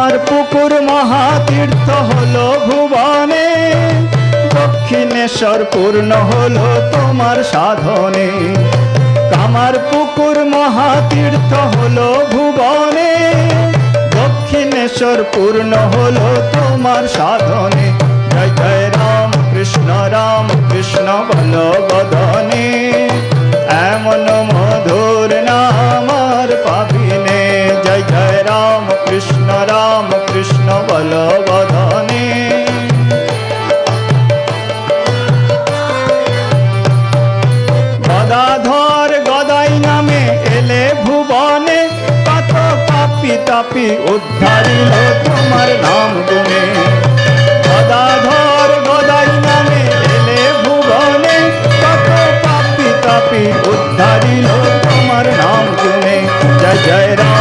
কামার পুকুর মহাতীর্থ হলো ভুবনে, দক্ষিণেশ্বর পূর্ণ হলো তোমার সাধনে। কামার পুকুর মহাতীর্থ হলো ভুবনে, দক্ষিণেশ্বর পূর্ণ হলো তোমার সাধনে। জয় জয় রাম কৃষ্ণ বলো বদনে, এমন মধুর নাম আর পাবিনে। জয় জয় রাম কৃষ্ণ বলো বদনে। গদাধর গদাই নামে এলে ভুবনে, কত পাপী তাপী উদ্ধারিল তোমার নাম গুণে। গদাধর গদাই নামে এলে ভুবনে, কত পাপী তাপী উদ্ধারিল তোমার নাম গুণে। জয় জয় রাম